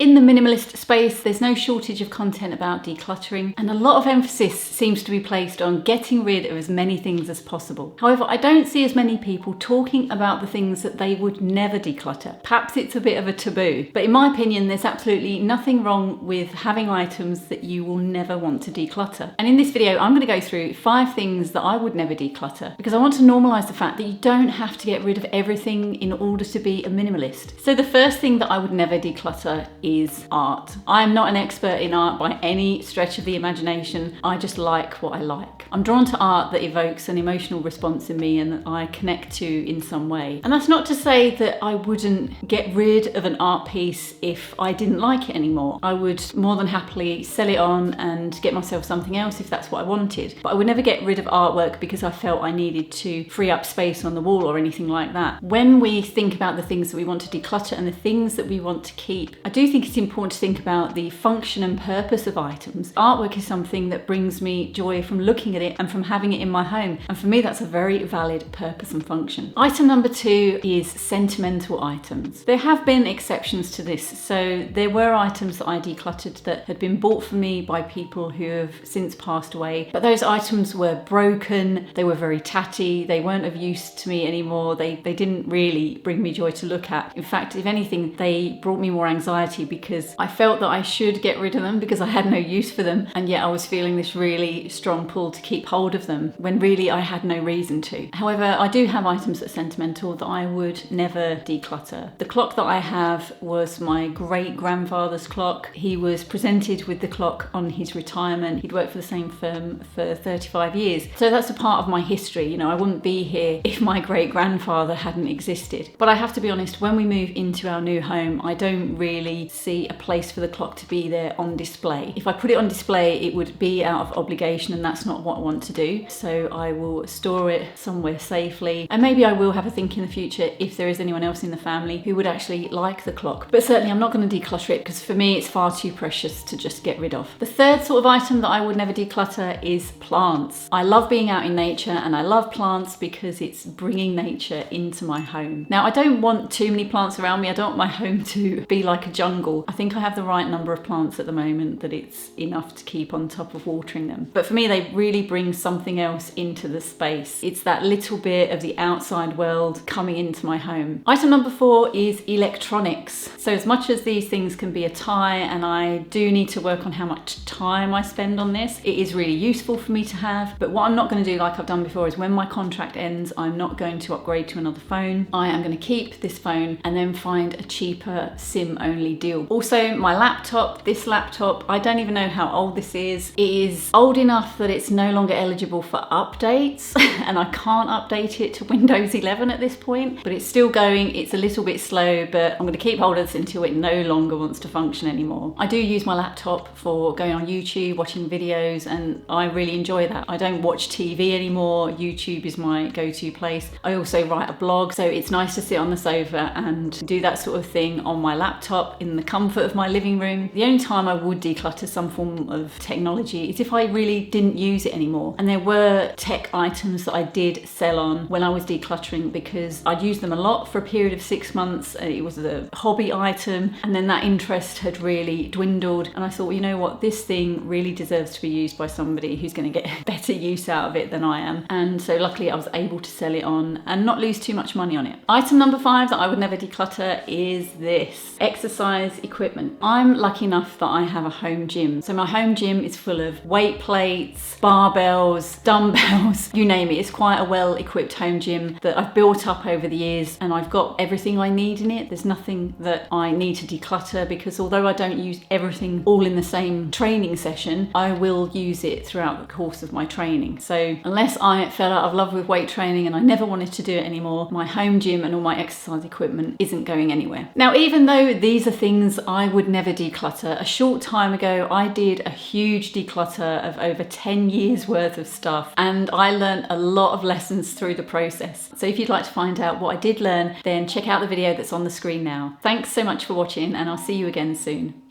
In the minimalist space, there's no shortage of content about decluttering, and a lot of emphasis seems to be placed on getting rid of as many things as possible. However, I don't see as many people talking about the things that they would never declutter. Perhaps it's a bit of a taboo, but in my opinion, there's absolutely nothing wrong with having items that you will never want to declutter. And in this video, I'm going to go through 5 things that I would never declutter, because I want to normalise the fact that you don't have to get rid of everything in order to be a minimalist. So the first thing that I would never declutter is art. I am not an expert in art by any stretch of the imagination. I just like what I like. I'm drawn to art that evokes an emotional response in me and that I connect to in some way. And that's not to say that I wouldn't get rid of an art piece if I didn't like it anymore. I would more than happily sell it on and get myself something else if that's what I wanted. But I would never get rid of artwork because I felt I needed to free up space on the wall or anything like that. When we think about the things that we want to declutter and the things that we want to keep, I do think it's important to think about the function and purpose of items. Artwork is something that brings me joy from looking at it and from having it in my home. And for me, that's a very valid purpose and function. Item number 2 is sentimental items. There have been exceptions to this. So there were items that I decluttered that had been bought for me by people who have since passed away. But those items were broken, they were very tatty, they weren't of use to me anymore. They didn't really bring me joy to look at. In fact, if anything, they brought me more anxiety because I felt that I should get rid of them because I had no use for them, and yet I was feeling this really strong pull to keep hold of them when really I had no reason to. However, I do have items that are sentimental that I would never declutter. The clock that I have was my great-grandfather's clock. He was presented with the clock on his retirement. He'd worked for the same firm for 35 years. So that's a part of my history. You know, I wouldn't be here if my great-grandfather hadn't existed. But I have to be honest, when we move into our new home, I don't really see a place for the clock to be there on display. If I put it on display, it would be out of obligation, and that's not what I want to do. So I will store it somewhere safely, and maybe I will have a think in the future if there is anyone else in the family who would actually like the clock. But certainly I'm not going to declutter it because for me it's far too precious to just get rid of. The third sort of item that I would never declutter is plants. I love being out in nature and I love plants because it's bringing nature into my home. Now, I don't want too many plants around me. I don't want my home to be like a jungle. I think I have the right number of plants at the moment that it's enough to keep on top of watering them. But for me, they really bring something else into the space. It's that little bit of the outside world coming into my home. Item number 4 is electronics. So as much as these things can be a tie, and I do need to work on how much time I spend on this, it is really useful for me to have. But what I'm not going to do, like I've done before, is when my contract ends, I'm not going to upgrade to another phone. I am going to keep this phone and then find a cheaper SIM-only deal. Also, my laptop, this laptop, I don't even know how old this is. It is old enough that it's no longer eligible for updates and I can't update it to Windows 11 at this point, but it's still going. It's a little bit slow, but I'm going to keep hold of this until it no longer wants to function anymore. I do use my laptop for going on YouTube, watching videos, and I really enjoy that. I don't watch TV anymore. YouTube is my go-to place. I also write a blog, so it's nice to sit on the sofa and do that sort of thing on my laptop in the comfort of my living room. The only time I would declutter some form of technology is if I really didn't use it anymore. And there were tech items that I did sell on when I was decluttering because I'd used them a lot for a period of 6 months. It was a hobby item, and then that interest had really dwindled, and I thought, you know what, this thing really deserves to be used by somebody who's going to get better use out of it than I am. And so luckily I was able to sell it on and not lose too much money on it. Item number 5 that I would never declutter is this: exercise equipment. I'm lucky enough that I have a home gym. So my home gym is full of weight plates, barbells, dumbbells, you name it. It's quite a well-equipped home gym that I've built up over the years, and I've got everything I need in it. There's nothing that I need to declutter because although I don't use everything all in the same training session, I will use it throughout the course of my training. So unless I fell out of love with weight training and I never wanted to do it anymore, my home gym and all my exercise equipment isn't going anywhere. Now, even though these are things I would never declutter, a short time ago I did a huge declutter of over 10 years worth of stuff, and I learned a lot of lessons through the process. So if you'd like to find out what I did learn, then check out the video that's on the screen now. Thanks so much for watching, and I'll see you again soon.